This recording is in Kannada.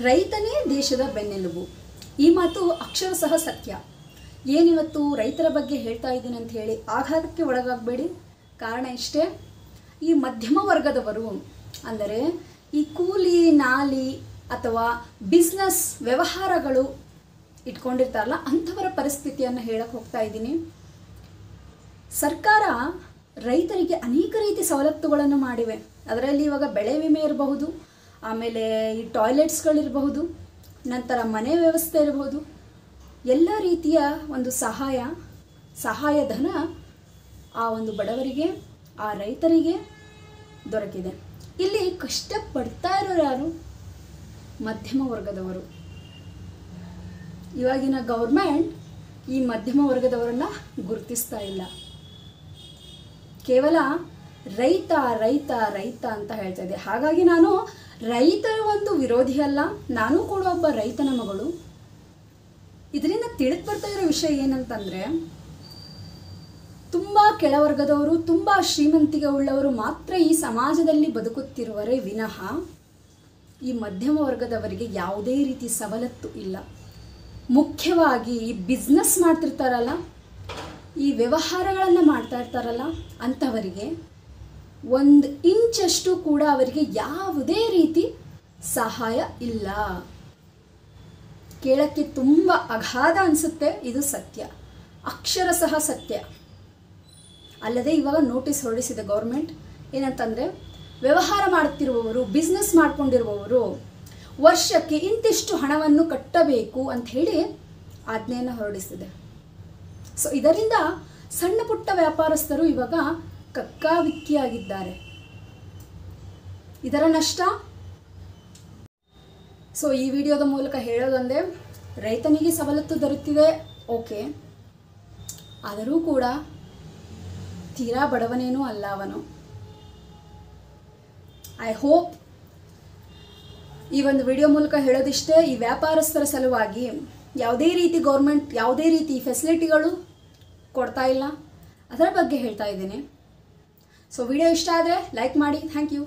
ರೈತನೇ ದೇಶದ ಬೆನ್ನೆಲುಬು. ಈ ಮಾತು ಅಕ್ಷರಶಃ ಸತ್ಯ. ಏನಿವತ್ತು ರೈತರ ಬಗ್ಗೆ ಹೇಳ್ತಾ ಇದ್ದೀನಿ ಅಂತ ಹೇಳಿ ಆಘಾತಕ್ಕೆ ಒಳಗಾಗಬೇಡಿ. ಕಾರಣ ಇಷ್ಟೇ, ಈ ಮಧ್ಯಮ ವರ್ಗದವರು ಅಂದರೆ ಈ ಕೂಲಿ ನಾಲಿ ಅಥವಾ ಬಿಸ್ನೆಸ್ ವ್ಯವಹಾರಗಳು ಇಟ್ಕೊಂಡಿರ್ತಾರಲ್ಲ ಅಂಥವರ ಪರಿಸ್ಥಿತಿಯನ್ನು ಹೇಳಕ್ಕೆ ಹೋಗ್ತಾ ಇದ್ದೀನಿ. ಸರ್ಕಾರ ರೈತರಿಗೆ ಅನೇಕ ರೀತಿ ಸವಲತ್ತುಗಳನ್ನು ಮಾಡಿವೆ. ಅದರಲ್ಲಿ ಇವಾಗ ಬೆಳೆ ವಿಮೆ ಇರಬಹುದು, ಆಮೇಲೆ ಈ ಟಾಯ್ಲೆಟ್ಸ್ಗಳಿರಬಹುದು, ನಂತರ ಮನೆ ವ್ಯವಸ್ಥೆ ಇರಬಹುದು. ಎಲ್ಲ ರೀತಿಯ ಒಂದು ಸಹಾಯಧನ ಆ ಒಂದು ಬಡವರಿಗೆ, ಆ ರೈತರಿಗೆ ದೊರಕಿದೆ. ಇಲ್ಲಿ ಕಷ್ಟಪಡ್ತಾ ಇರೋರು ಯಾರು? ಮಧ್ಯಮ ವರ್ಗದವರು. ಇವಾಗಿನ ಗೌರ್ಮೆಂಟ್ ಈ ಮಧ್ಯಮ ವರ್ಗದವರನ್ನು ಗುರುತಿಸ್ತಾ ಇಲ್ಲ. ಕೇವಲ ರೈತ ರೈತ ರೈತ ಅಂತ ಹೇಳ್ತಾ ಇದೆ. ಹಾಗಾಗಿ ನಾನು ರೈತರ ಒಂದು ವಿರೋಧಿ ಅಲ್ಲ, ನಾನು ಕೂಡ ಒಬ್ಬ ರೈತನ ಮಗಳು. ಇದರಿಂದ ತಿಳಿದು ಬರ್ತಾ ಇರೋ ವಿಷಯ ಏನಂತಂದರೆ, ತುಂಬ ಕೆಳವರ್ಗದವರು, ತುಂಬ ಶ್ರೀಮಂತಿಗೆ ಉಳ್ಳವರು ಮಾತ್ರ ಈ ಸಮಾಜದಲ್ಲಿ ಬದುಕುತ್ತಿರುವರೇ ವಿನಃ ಈ ಮಧ್ಯಮ ವರ್ಗದವರಿಗೆ ಯಾವುದೇ ರೀತಿ ಸವಲತ್ತು ಇಲ್ಲ. ಮುಖ್ಯವಾಗಿ ಈ ಬಿಸ್ನೆಸ್ ಮಾಡ್ತಿರ್ತಾರಲ್ಲ, ಈ ವ್ಯವಹಾರಗಳನ್ನು ಮಾಡ್ತಾ ಇರ್ತಾರಲ್ಲ ಅಂಥವರಿಗೆ 1 ಇಂಚಷ್ಟು ಕೂಡ ಅವರಿಗೆ ಯಾವುದೇ ರೀತಿ ಸಹಾಯ ಇಲ್ಲ. ಕೇಳಕ್ಕೆ ತುಂಬ ಅಗಾಧ ಅನಿಸುತ್ತೆ, ಇದು ಸತ್ಯ, ಅಕ್ಷರಶಃ ಸತ್ಯ. ಅಲ್ಲದೆ ಇವಾಗ ನೋಟಿಸ್ ಹೊರಡಿಸಿದೆ ಗೌರ್ಮೆಂಟ್. ಏನಂತಂದರೆ, ವ್ಯವಹಾರ ಮಾಡುತ್ತಿರುವವರು, ಬಿಸ್ನೆಸ್ ಮಾಡ್ಕೊಂಡಿರುವವರು ವರ್ಷಕ್ಕೆ ಇಂತಿಷ್ಟು ಹಣವನ್ನು ಕಟ್ಟಬೇಕು ಅಂಥೇಳಿ ಆಜ್ಞೆಯನ್ನು ಹೊರಡಿಸಿದೆ. ಸೊ ಇದರಿಂದ ಸಣ್ಣ ಪುಟ್ಟ ವ್ಯಾಪಾರಸ್ಥರು ಇವಾಗ ಕಕ್ಕಾವಿಕ್ಕಿಯಾಗಿದ್ದಾರೆ. ಇದರ ನಷ್ಟ. ಸೊ ಈ ವಿಡಿಯೋದ ಮೂಲಕ ಹೇಳೋದಂದರೆ, ರೈತನಿಗೆ ಸವಲತ್ತು ದೊರೆತಿದೆ, ಓಕೆ, ಆದರೂ ಕೂಡ ತೀರಾ ಬಡವನೇನೂ ಅಲ್ಲ ಅವನು. ಐ ಹೋಪ್ ಈ ಒಂದು ವಿಡಿಯೋ ಮೂಲಕ ಹೇಳೋದಿಷ್ಟೇ, ಈ ವ್ಯಾಪಾರಸ್ಥರ ಸಲುವಾಗಿ ಯಾವುದೇ ರೀತಿ ಗೌರ್ಮೆಂಟ್ ಯಾವುದೇ ರೀತಿ ಫೆಸಿಲಿಟಿಗಳು ಕೊಡ್ತಾ ಇಲ್ಲ, ಅದರ ಬಗ್ಗೆ ಹೇಳ್ತಾ ಇದ್ದೀನಿ. ಸೊ ವಿಡಿಯೋ ಇಷ್ಟ ಆದರೆ ಲೈಕ್ ಮಾಡಿ. Thank you.